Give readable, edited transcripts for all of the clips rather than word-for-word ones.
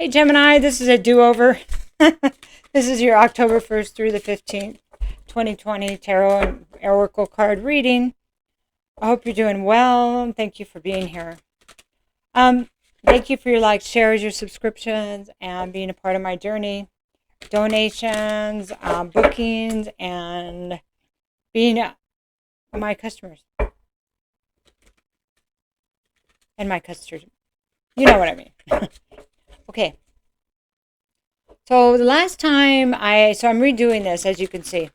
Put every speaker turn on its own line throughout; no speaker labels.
Hey Gemini, this is a do-over. This is your October 1st through the 15th, 2020 Tarot and Oracle card reading. I hope you're doing well. Thank you for being here. Thank you for your likes, shares, your subscriptions, and being a part of my journey. Donations, bookings, and being my customers. And my customers. You know what I mean. Okay. So the last time I'm redoing this, as you can see.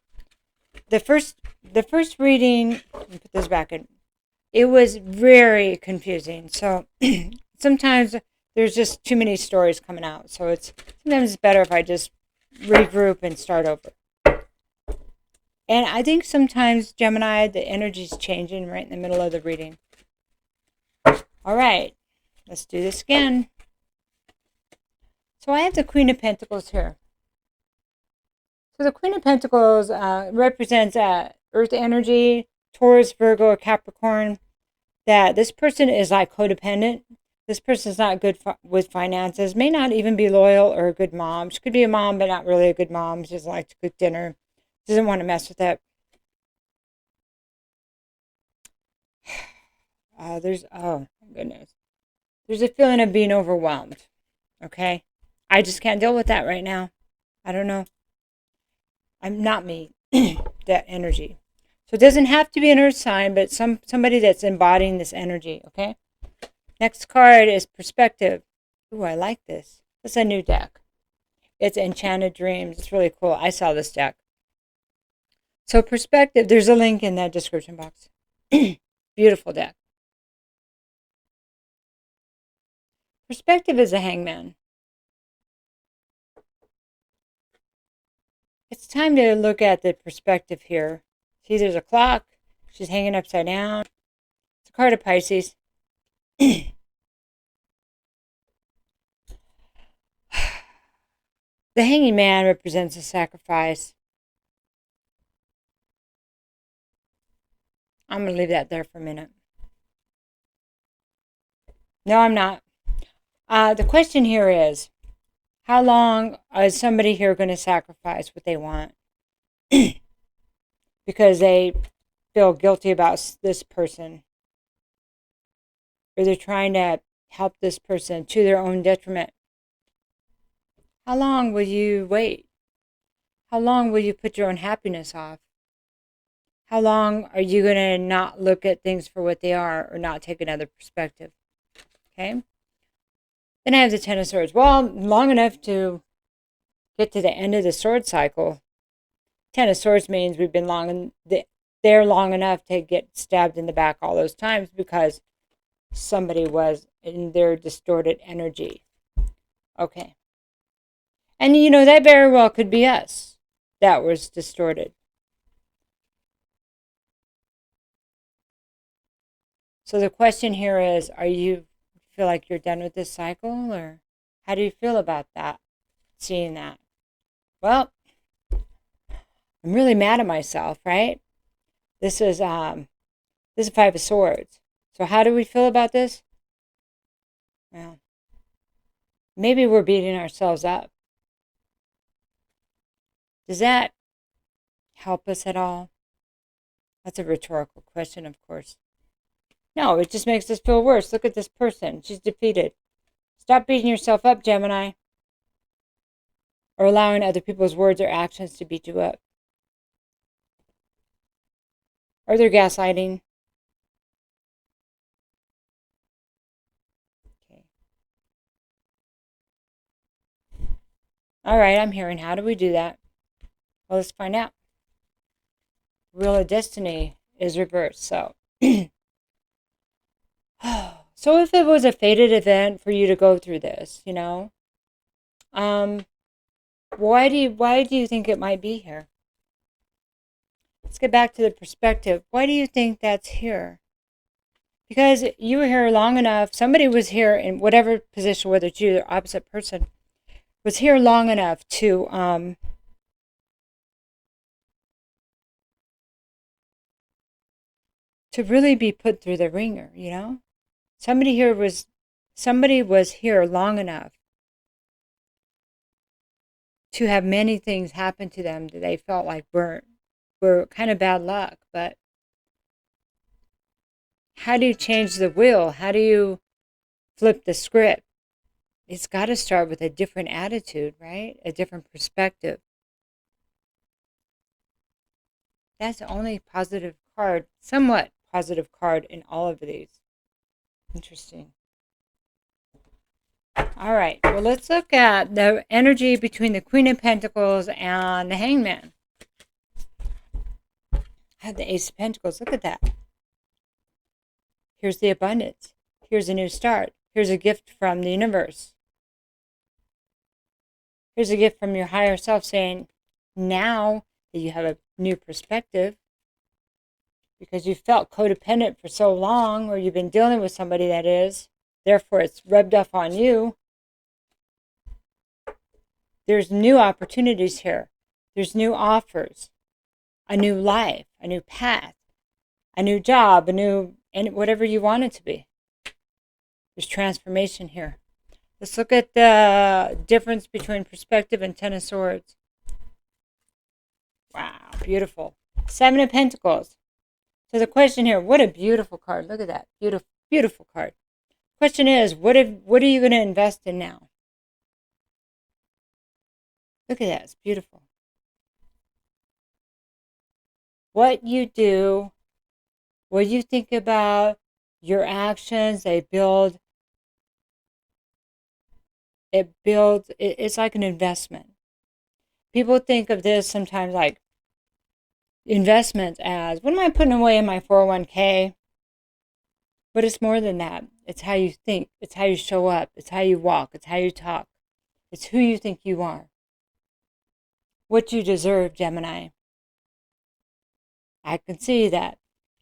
The first reading, let me put this back in. It was very confusing. So sometimes there's just too many stories coming out. So sometimes it's better if I just regroup and start over. And I think sometimes, Gemini, the energy's changing right in the middle of the reading. All right, let's do this again. So I have the Queen of Pentacles here. So the Queen of Pentacles represents Earth energy, Taurus, Virgo, or Capricorn. That this person is like codependent. This person is not good with finances. May not even be loyal or a good mom. She could be a mom, but not really a good mom. She doesn't like to cook dinner. She doesn't want to mess with that. Oh my goodness. There's a feeling of being overwhelmed. Okay? I just can't deal with that right now. I don't know. I'm not me. That energy. So it doesn't have to be an earth sign, but somebody that's embodying this energy, okay? Next card is Perspective. Ooh, I like this. It's a new deck. It's Enchanted Dreams. It's really cool. I saw this deck. So Perspective, there's a link in that description box. Beautiful deck. Perspective is a hangman. It's time to look at the perspective here. See, there's a clock. She's hanging upside down. It's a card of Pisces. The Hanging Man represents a sacrifice. I'm going to leave that there for a minute. No, I'm not. The question here is, how long is somebody here going to sacrifice what they want? Because they feel guilty about this person. Or they're trying to help this person to their own detriment. How long will you wait? How long will you put your own happiness off? How long are you going to not look at things for what they are or not take another perspective? Okay? Then I have the Ten of Swords. Well, long enough to get to the end of the sword cycle. Ten of Swords means we've been there long enough to get stabbed in the back all those times because somebody was in their distorted energy. Okay. And you know, that very well could be us that was distorted. So the question here is, are you feel like you're done with this cycle, or how do you feel about that, seeing that? Well, I'm really mad at myself, right? This is Five of Swords. So how do we feel about this? Well, maybe we're beating ourselves up. Does that help us at all? That's a rhetorical question, of course. No, it just makes us feel worse. Look at this person. She's defeated. Stop beating yourself up, Gemini. Or allowing other people's words or actions to beat you up. Or they're gaslighting. Okay. All right, I'm hearing. How do we do that? Well, let's find out. Wheel of Destiny is reversed, so... So if it was a fated event for you to go through this, you know, why do you think it might be here? Let's get back to the perspective. Why do you think that's here? Because you were here long enough. Somebody was here in whatever position, whether it's you or the opposite person, was here long enough to really be put through the ringer, you know? Somebody was here long enough to have many things happen to them that they felt like were kind of bad luck. But how do you change the wheel? How do you flip the script? It's got to start with a different attitude, right? A different perspective. That's the only positive card, somewhat positive card in all of these. Interesting. All right, well, let's look at the energy between the Queen of Pentacles and the Hangman. I have the Ace of Pentacles. Look at that. Here's the abundance. Here's a new start. Here's a gift from the universe. Here's a gift from your higher self saying, now that you have a new perspective, because you felt codependent for so long, or you've been dealing with somebody that is, therefore it's rubbed off on you. There's new opportunities here. There's new offers, a new life, a new path, a new job, and whatever you want it to be. There's transformation here. Let's look at the difference between perspective and Ten of Swords. Wow, beautiful. Seven of Pentacles. So the question here, what a beautiful card. Look at that. Beautiful, beautiful card. Question is, what are you going to invest in now? Look at that. It's beautiful. What you do, what you think about, your actions, it's like an investment. People think of this sometimes like investments as, what am I putting away in my 401k? But it's more than that. It's how you think. It's how you show up. It's how you walk. It's how you talk. It's who you think you are. What you deserve, Gemini. I can see that.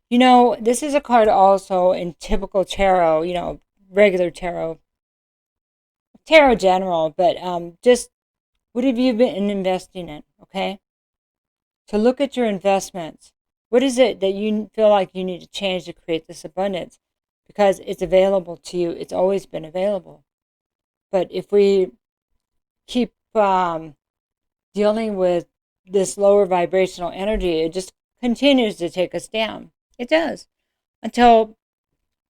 You know, this is a card also in typical tarot, regular tarot general, but just what have you been investing in, okay? So look at your investments. What is it that you feel like you need to change to create this abundance? Because it's available to you. It's always been available. But if we keep dealing with this lower vibrational energy, it just continues to take us down. It does. Until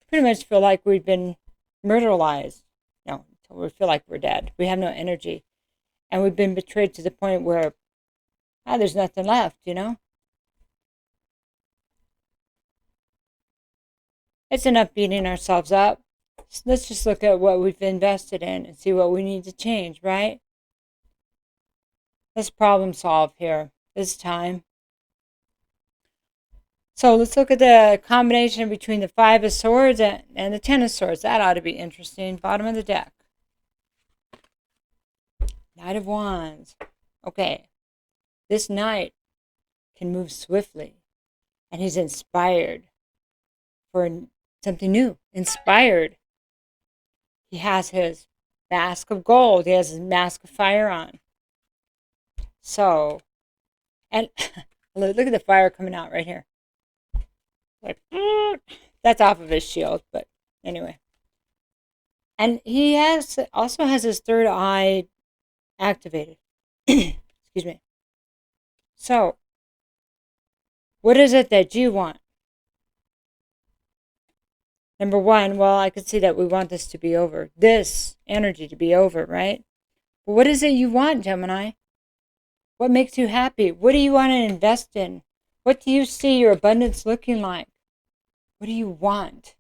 pretty much feel like we've been murderized. No, until we feel like we're dead. We have no energy. And we've been betrayed to the point where, there's nothing left, It's enough beating ourselves up. So let's just look at what we've invested in and see what we need to change, right? Let's problem solve here. This time. So let's look at the combination between the Five of Swords and the Ten of Swords. That ought to be interesting. Bottom of the deck. Knight of Wands. Okay. This knight can move swiftly. And he's inspired for something new. Inspired. He has his mask of gold. He has his mask of fire on. So, and look at the fire coming out right here. Like, that's off of his shield, but anyway. And he also has his third eye activated. Excuse me. So, what is it that you want? Number one, well, I could see that we want this to be over. This energy to be over, right? But what is it you want, Gemini? What makes you happy? What do you want to invest in? What do you see your abundance looking like? What do you want?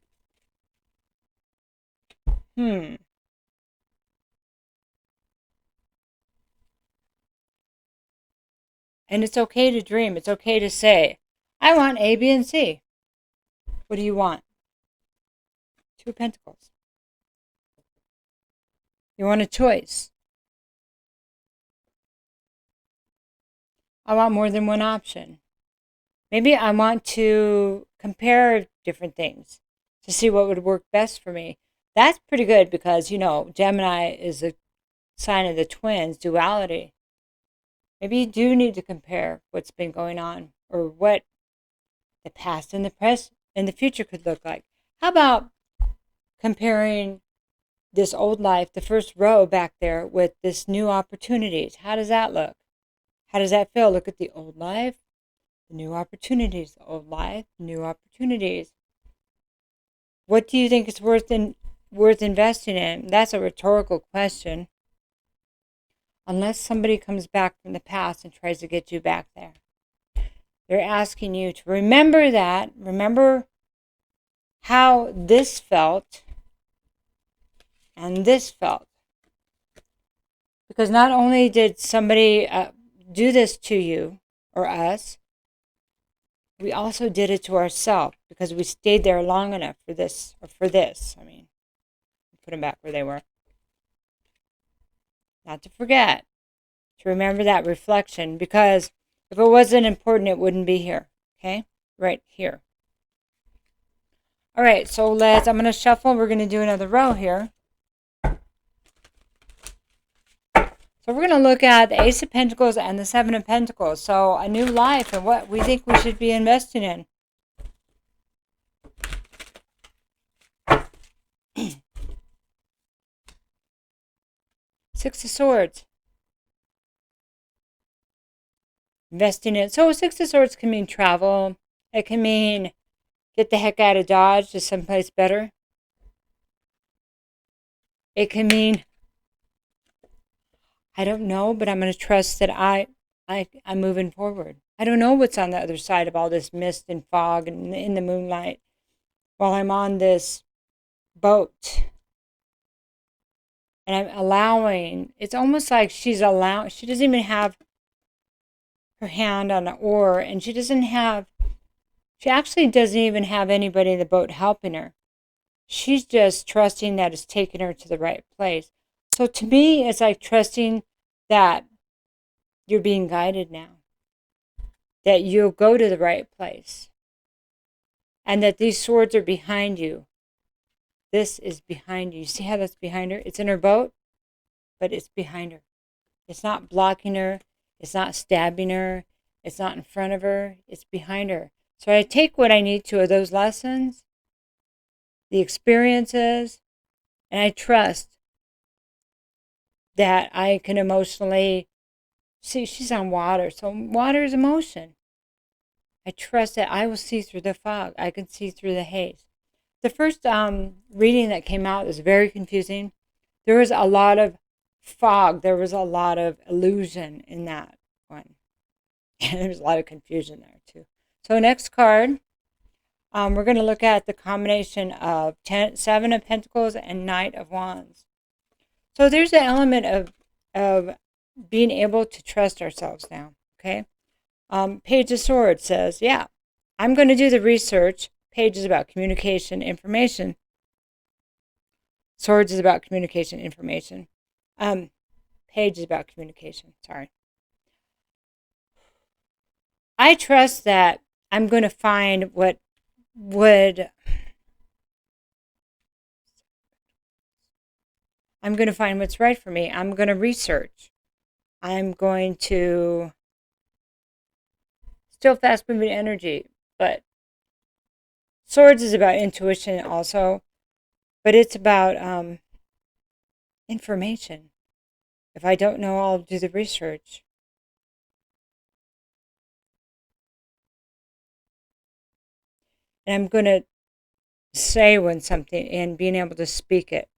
And it's okay to dream. It's okay to say, I want A, B, and C. What do you want? Two of Pentacles. You want a choice. I want more than one option. Maybe I want to compare different things to see what would work best for me. That's pretty good because, Gemini is a sign of the twins, duality. Maybe you do need to compare what's been going on or what the past and the present and the future could look like. How about comparing this old life, the first row back there with this new opportunities. How does that look? How does that feel? Look at the old life, the new opportunities, the old life, new opportunities. What do you think is worth investing in? That's a rhetorical question. Unless somebody comes back from the past and tries to get you back there. They're asking you to remember that. Remember how this felt and this felt. Because not only did somebody do this to you or us, we also did it to ourselves because we stayed there long enough for this. I mean, put them back where they were. Not to forget, to remember that reflection, because if it wasn't important, it wouldn't be here, okay? Right here. All right, so I'm going to shuffle. We're going to do another row here. So we're going to look at the Ace of Pentacles and the Seven of Pentacles. So a new life and what we think we should be investing in. Six of Swords. Investing in. So Six of Swords can mean travel. It can mean get the heck out of Dodge to someplace better. It can mean, I don't know, but I'm going to trust that I'm moving forward. I don't know what's on the other side of all this mist and fog and in the moonlight while I'm on this boat. And I'm allowing, it's almost like she doesn't even have her hand on an oar, and she actually doesn't even have anybody in the boat helping her. She's just trusting that it's taking her to the right place. So to me, it's like trusting that you're being guided now, that you'll go to the right place, and that these swords are behind you. This is behind you. You see how that's behind her? It's in her boat, but it's behind her. It's not blocking her. It's not stabbing her. It's not in front of her. It's behind her. So I take what I need to of those lessons, the experiences, and I trust that I can emotionally see. She's on water, so water is emotion. I trust that I will see through the fog. I can see through the haze. The first reading that came out was very confusing. There was a lot of fog. There was a lot of illusion in that one. And there was a lot of confusion there too. So next card, we're going to look at the combination of Seven of Pentacles and Knight of Wands. So there's an element of being able to trust ourselves now, okay? Page of Swords says, yeah, I'm going to do the research. Page is about communication, information. Swords is about communication, information. Page is about communication, sorry. I trust that I'm going to find what I'm going to find what's right for me. I'm going to research. I'm going to still fast moving energy, but Swords is about intuition also, but it's about information. If I don't know, I'll do the research. And I'm going to say when something, and being able to speak it.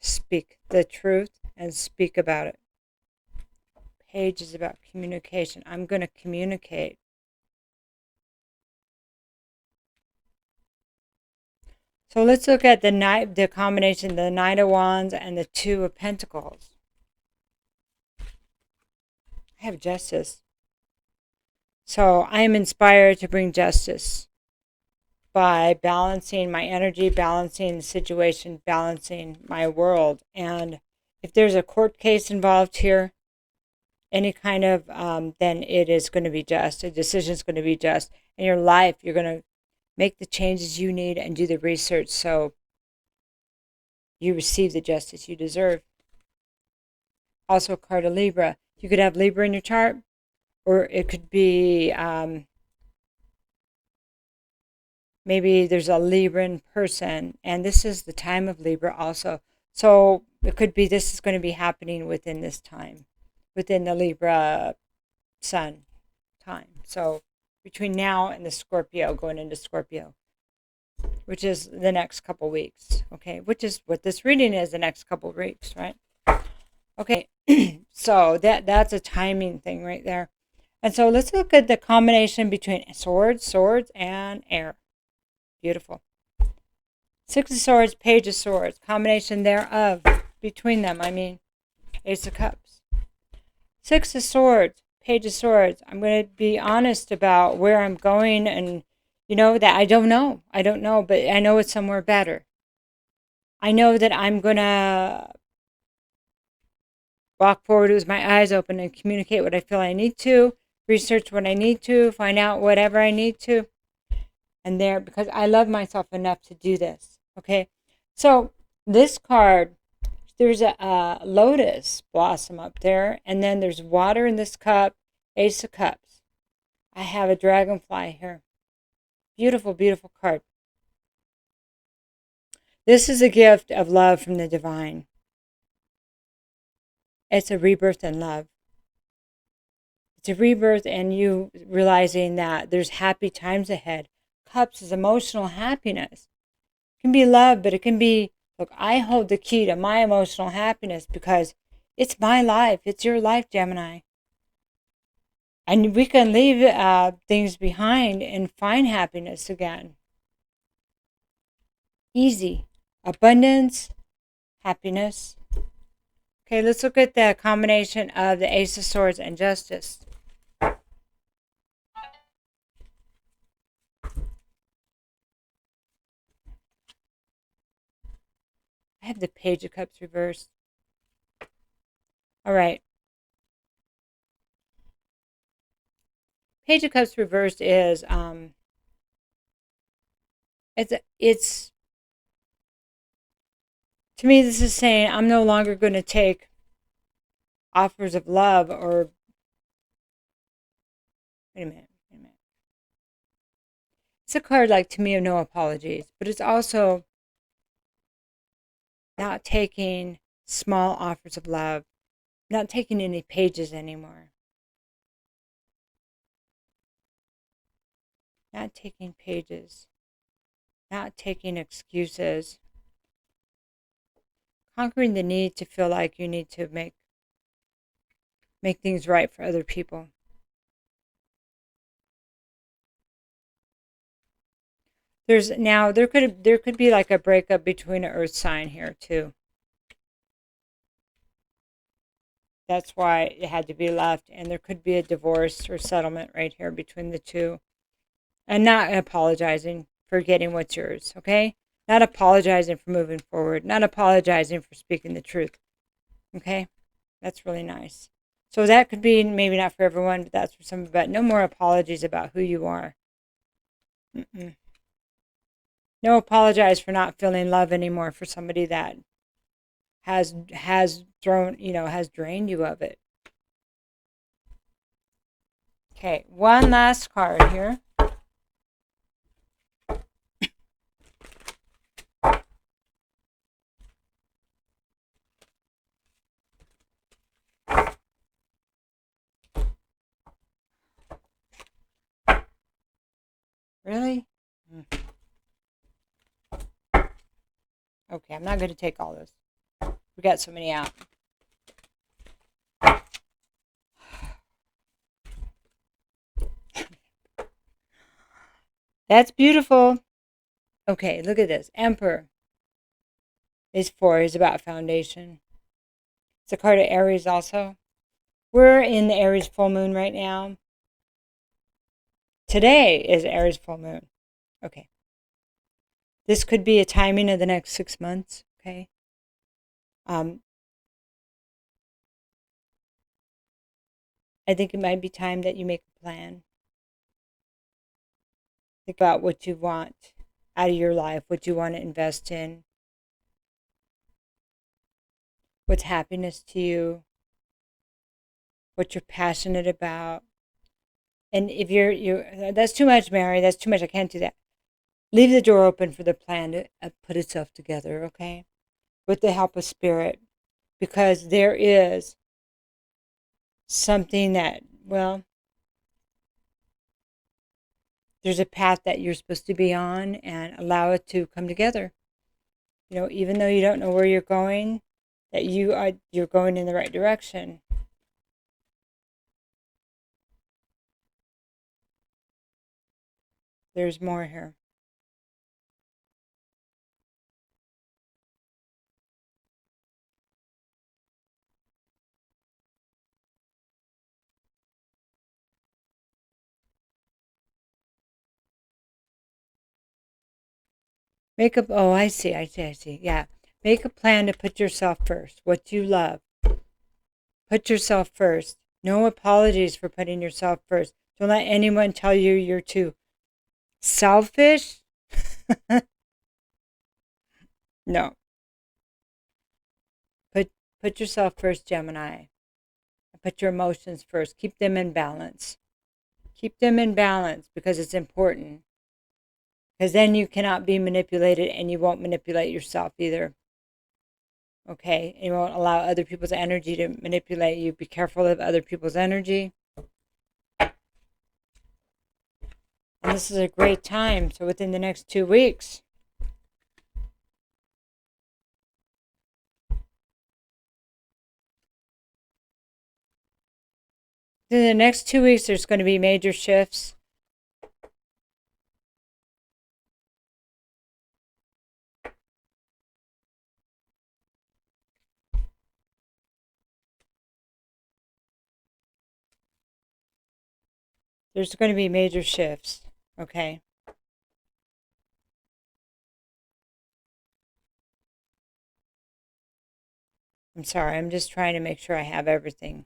Speak the truth and speak about it. Page is about communication. I'm going to communicate. So let's look at the combination, the Knight of Wands and the Two of Pentacles. I have justice. So I am inspired to bring justice by balancing my energy, balancing the situation, balancing my world. And if there's a court case involved here, any kind of, then it is going to be just. A decision is going to be just. In your life, you're going to make the changes you need and do the research so you receive the justice you deserve. Also, a card of Libra. You could have Libra in your chart, or it could be maybe there's a Libran person, and this is the time of Libra also. So it could be this is going to be happening within this time, within the Libra sun time. So between now and the Scorpio, going into Scorpio, which is the next couple weeks, okay? Which is what this reading is, the next couple weeks, right? Okay, so that's a timing thing right there. And so let's look at the combination between swords, and air. Beautiful. Six of Swords, Page of Swords, combination thereof, between them, I mean, Ace of Cups. Six of Swords, Page of Swords. I'm going to be honest about where I'm going, and that I don't know, but I know it's somewhere better. I know that I'm going to walk forward with my eyes open and communicate what I feel I need to, research what I need to, find out whatever I need to. And there, because I love myself enough to do this. Okay. So this card, there's a lotus blossom up there. And then there's water in this cup, Ace of Cups. I have a dragonfly here. Beautiful, beautiful card. This is a gift of love from the divine. It's a rebirth in love. It's a rebirth and you realizing that there's happy times ahead. Cups is emotional happiness. It can be love, but it can be, look, I hold the key to my emotional happiness because it's my life. It's your life, Gemini. And we can leave things behind and find happiness again. Easy. Abundance, happiness. Okay, let's look at the combination of the Ace of Swords and Justice. I have the Page of Cups reversed. All right. Page of Cups reversed is it's to me, this is saying I'm no longer going to take offers of love or wait a minute. It's a card like to me of no apologies, but it's also not taking small offers of love, not taking any pages anymore. Not taking pages, not taking excuses. Conquering the need to feel like you need to make things right for other people. There could be like a breakup between an earth sign here too. That's why it had to be left, and there could be a divorce or settlement right here between the two. And not apologizing for getting what's yours, okay? Not apologizing for moving forward, not apologizing for speaking the truth. Okay? That's really nice. So that could be maybe not for everyone, but that's for some. But no more apologies about who you are. No apologize for not feeling love anymore for somebody that has drained you of it. Okay, one last card here. Really? Okay, I'm not going to take all this. We got so many out. That's beautiful. Okay, look at this. Emperor is 4. Is about foundation. It's a card of Aries also. We're in the Aries full moon right now. Today is Aries full moon. Okay. This could be a timing of the next 6 months. Okay. I think it might be time that you make a plan. Think about what you want out of your life, what you want to invest in, what's happiness to you, what you're passionate about. And if you're that's too much, Mary, that's too much, I can't do that. Leave the door open for the plan to put itself together, okay? with the help of Spirit, because there is something that, well, there's a path that you're supposed to be on, and allow it to come together. You know, even though you don't know where you're going, that you're going in the right direction. There's more here. Oh, I see. Yeah. Make a plan to put yourself first. What you love. Put yourself first. No apologies for putting yourself first. Don't let anyone tell you you're too selfish. No. Put yourself first, Gemini. Put your emotions first. Keep them in balance. Keep them in balance, because it's important. Because then you cannot be manipulated, and you won't manipulate yourself either. Okay? And you won't allow other people's energy to manipulate you. Be careful of other people's energy. And this is a great time. So within the next 2 weeks, in the next 2 weeks, there's going to be major shifts. There's going to be major shifts, okay? I'm sorry, I'm just trying to make sure I have everything.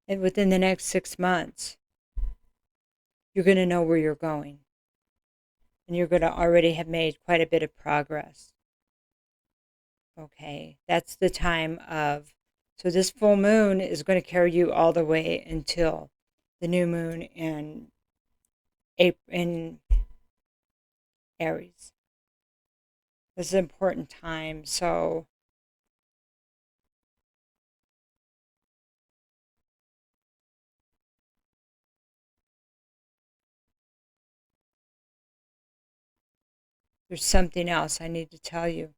And within the next 6 months, you're going to know where you're going. And you're going to already have made quite a bit of progress. Okay, that's the time of, so this full moon is going to carry you all the way until the new moon in Aries. This is an important time, so there's something else I need to tell you.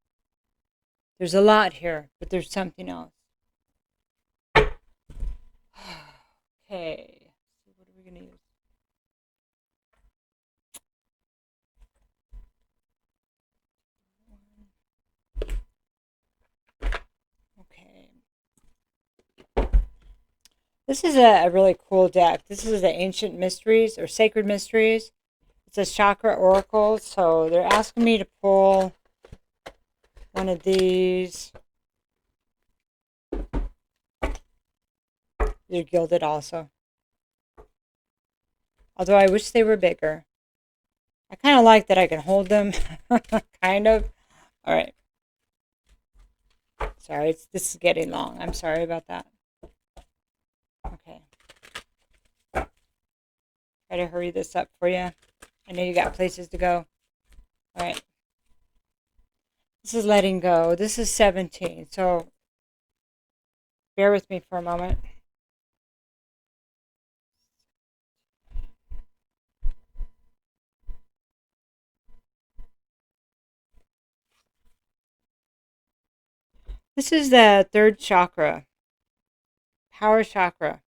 There's a lot here, but there's something else. Okay, what are we going to use? Okay. This is a really cool deck. This is the Ancient Mysteries, or Sacred Mysteries. It's a Chakra Oracle, so they're asking me to pull one of these. They're gilded also. Although I wish they were bigger. I kind of like that I can hold them. Kind of. All right. Sorry, this is getting long. I'm sorry about that. Okay. Try to hurry this up for you. I know you got places to go. All right. This is letting go. This is 17. So bear with me for a moment. This is the third chakra, power chakra.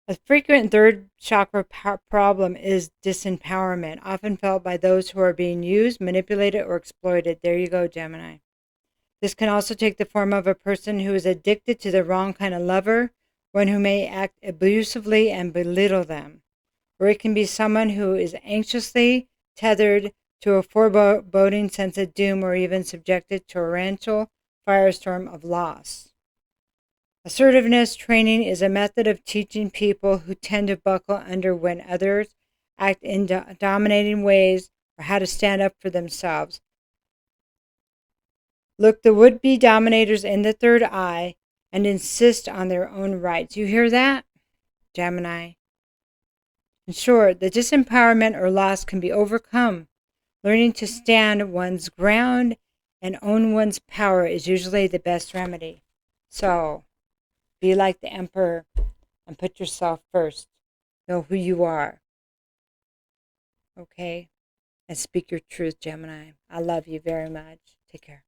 A frequent third chakra problem is disempowerment, often felt by those who are being used, manipulated, or exploited. There you go, Gemini. This can also take the form of a person who is addicted to the wrong kind of lover, one who may act abusively and belittle them. Or it can be someone who is anxiously tethered to a foreboding sense of doom, or even subjected to a torrential firestorm of loss. Assertiveness training is a method of teaching people who tend to buckle under when others act in dominating ways, or how to stand up for themselves. Look the would-be dominators in the third eye and insist on their own rights. You hear that, Gemini? In short, the disempowerment or loss can be overcome. Learning to stand one's ground and own one's power is usually the best remedy. So, be like the Emperor and put yourself first. Know who you are. Okay? And speak your truth, Gemini. I love you very much. Take care.